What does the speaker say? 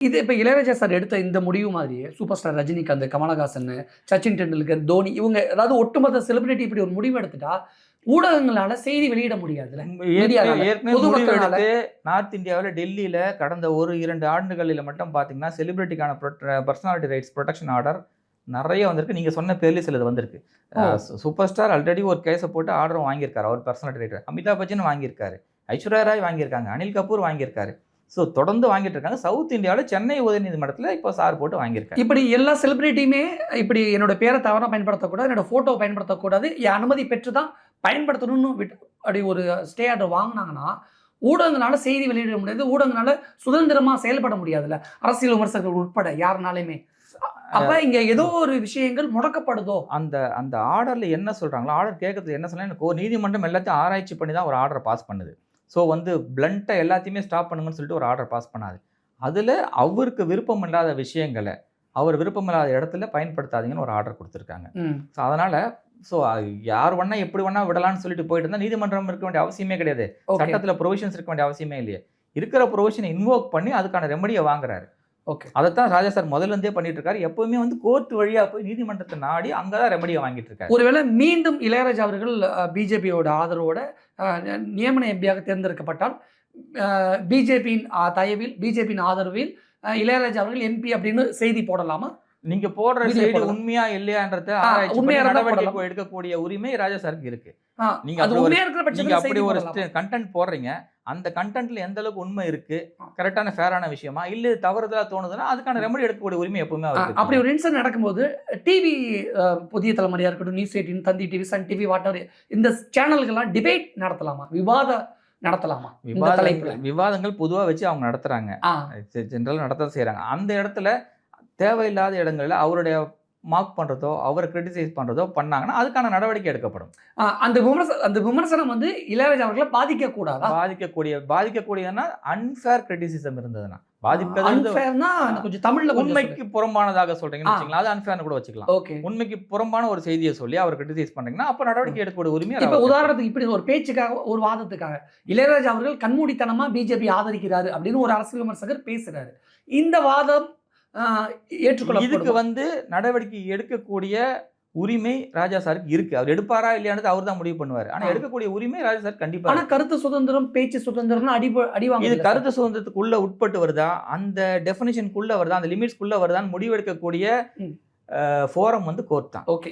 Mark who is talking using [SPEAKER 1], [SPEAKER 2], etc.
[SPEAKER 1] இது இப்ப இளையராஜா சார் எடுத்த இந்த முடிவு மாதிரியே சூப்பர் ஸ்டார் ரஜினிகாந்த், கமலஹாசன், சச்சின் டெண்டுல்கர், தோனி இவங்க அதாவது ஒட்டுமொத்த செலிபிரிட்டி இப்படி ஒரு முடிவு எடுத்துட்டா, ஊடகங்களால செய்தி வெளியிட முடியாதுல்ல. மீடியானால,
[SPEAKER 2] ஏற்கனவே
[SPEAKER 1] பொது
[SPEAKER 2] முடிவு
[SPEAKER 1] மக்களால.
[SPEAKER 2] எடுத்து நார்த் இந்தியாவில் டெல்லியில கடந்த 1-2 ஆண்டுகளில் மட்டும் பார்த்தீங்கன்னா செலிபிரிட்டிக்கான பர்சனாலிட்டி ரைட்ஸ் ப்ரொடெக்ஷன் ஆர்டர் நிறைய வந்திருக்கு. நீங்க சொன்ன பேர்லேயே சிலது வந்திருக்கு.
[SPEAKER 1] ஓ.
[SPEAKER 2] சூப்பர் ஸ்டார் ஆல்ரெடி ஒரு கேஸை போட்டு ஆர்டரும் வாங்கியிருக்காரு. அவர் பர்சனாலிட்டி ரைட் அமிதாப் பச்சன் வாங்கியிருக்காரு, ஐஸ்வர்யா ராய் வாங்கியிருக்காங்க, அனில் கபூர் வாங்கியிருக்காரு. ஸோ தொடர்ந்து வாங்கிட்டு இருக்காங்க. சவுத் இந்தியாவில் சென்னை உயர்நீதிமன்றத்தில் இப்போ சார் போட்டு வாங்கியிருக்காரு.
[SPEAKER 1] இப்படி எல்லா செலிபிரிட்டியுமே இப்படி என்னோட பேரை தவறாக பயன்படுத்தக்கூடாது, என்னோட ஃபோட்டோவை பயன்படுத்தக்கூடாது, என் அனுமதி பெற்று தான் பயன்படுத்தணும்னு அப்படி ஒரு ஸ்டே ஆர்டர் வாங்கினாங்கன்னா ஊடகங்களால செய்தி வெளியிட முடியாது, ஊடகங்களால சுதந்திரமா செயல்பட முடியாதுல்ல, அரசியல் விமர்சகர்கள் உட்பட யாருனாலுமே. அப்ப இங்க ஏதோ ஒரு விஷயங்கள் முடக்கப்படுதோ.
[SPEAKER 2] அந்த அந்த ஆர்டர்ல என்ன சொல்றாங்களோ, ஆர்டர் கேட்கறது என்ன சொன்னா, எனக்கு நீதிமன்றம் எல்லாத்தையும் ஆராய்ச்சி பண்ணி தான் ஒரு ஆர்டர் பாஸ் பண்ணுது. ஸோ பிளண்டா எல்லாத்தையுமே ஸ்டாப் பண்ணுங்கன்னு சொல்லிட்டு ஒரு ஆர்டர் பாஸ் பண்ணாது. அதுல அவருக்கு விருப்பம் இல்லாத விஷயங்களை அவர் விருப்பம் இல்லாத இடத்துல பயன்படுத்தாதீங்கன்னு ஒரு ஆர்டர் கொடுத்துருக்காங்க. ஸோ அதனால யார் வேணா எப்படி வேணா விடலாம்னு சொல்லிட்டு போயிட்டு இருந்தா நீதிமன்றம் இருக்க வேண்டிய அவசியமே கிடையாது. சட்டத்துல ப்ரொவிஷன்ஸ் இருக்க வேண்டிய அவசியமே இல்லையே. இருக்கிற ப்ரொவிஷனை இன்வோக் பண்ணி அதுக்கான ரெமடியை வாங்குறாரு.
[SPEAKER 1] ஓகே,
[SPEAKER 2] அதைத்தான் ராஜா சார் முதல்ல இருந்தே பண்ணிட்டு இருக்காரு. எப்பவுமே கோர்ட் வழியா போய் நீதிமன்றத்தை நாடி அங்கதான் ரெமடியை வாங்கிட்டு இருக்காரு.
[SPEAKER 1] ஒருவேளை மீண்டும் இளையராஜா அவர்கள் பிஜேபியோட ஆதரவோட நியமன எம்பியாக தேர்ந்தெடுக்கப்பட்டால், பிஜேபியின் தயவில், பிஜேபியின் ஆதரவில் இளையராஜா அவர்கள் எம்பி அப்படின்னு செய்தி போடலாமா?
[SPEAKER 2] நீங்க போடுற செய்தி உண்மையா இல்லையான்றத நடவடிக்கை எடுக்கக்கூடிய உரிமை ராஜா சாருக்கு இருக்கு. நீங்க அப்படி ஒரு கண்டென்ட் போடுறீங்க, அந்த கண்டென்ட்ல எந்த அளவுக்கு உண்மை இருக்கு, கரெக்டான ஃபேரான விஷயமா இல்ல தவறுதலா தோணுதுன்னா அதுக்கான ரெமடி எடுக்கக்கூடிய உரிமை எப்பவுமே அவருக்கு.
[SPEAKER 1] அப்படி ஒரு இன்சிடென்ட் நடக்கும்போது டிவி, புதிய தலைமுறையா இருக்கட்டும், நியூஸ் 18, தந்தி டிவி, சன் டிவி, வாட்டர், இந்த சேனல்கள்லாம் டிபேட் நடத்தலாமா, விவாதம் நடத்தலாமா?
[SPEAKER 2] விவாதங்கள் பொதுவா வச்சு அவங்க நடத்துறாங்க, ஜெனரலா நடத்த செய்யறாங்க. அந்த இடத்துல தேவையில்லாத இடங்கள்ல அவருடைய மார்க் பண்றதோ அவரை கிரிட்டிசைஸ் பண்றதோ பண்ணாங்கன்னா அதுக்கான நடவடிக்கை எடுக்கப்படும்.
[SPEAKER 1] அந்த விமர்சனம் இளையராஜா அவர்களை பாதிக்கக்கூடாதா?
[SPEAKER 2] பாதிக்கக்கூடியதுன்னா அன்ஃபேர் கிரிட்டிசிசம் இருந்ததுன்னா
[SPEAKER 1] கொஞ்சம் தமிழ்ல
[SPEAKER 2] உண்மைக்கு புறம்பானதாக சொல்றீங்கன்னு வச்சுக்கலாம், அது அன்ஃபேர்னு கூட வச்சுக்கலாம். உண்மைக்கு புறம்பான ஒரு செய்தியை சொல்லி அவர் கிரிட்டிசைஸ் பண்றீங்கன்னா அப்ப நடவடிக்கை எடுக்கக்கூடிய உரிமை.
[SPEAKER 1] இப்ப உதாரணத்துக்கு இப்படி ஒரு பேச்சுக்காக, ஒரு வாதத்துக்காக இளையராஜா அவர்கள் கண்மூடித்தனமா பிஜேபி ஆதரிக்கிறாரு அப்படின்னு ஒரு அரசியல் விமர்சகர் பேசுறாரு. இந்த வாதம் ஏற்றுக்கொள்ள,
[SPEAKER 2] இதுக்கு நடவடிக்கை எடுக்கக்கூடிய உரிமை ராஜா சாருக்கு இருக்கு. அவர் எடுப்பாரா இல்லையானது அவர் தான் முடிவு பண்ணுவார். ஆனா எடுக்கக்கூடிய உரிமை ராஜா சார் கண்டிப்பா.
[SPEAKER 1] ஆனா கருத்து சுதந்திரம், பேச்சு சுதந்திரம் அடிவாங்க.
[SPEAKER 2] இது கருத்து சுதந்திரத்துக்குள்ள உட்பட்டு வருதா, அந்த டெஃபினிஷனுக்குள்ள வருதா, அந்த லிமிட்ஸ்க்குள்ள வருதான்னு முடிவெடுக்கக்கூடிய ஃபோரம் கோர்ட் தான்.
[SPEAKER 1] ஓகே.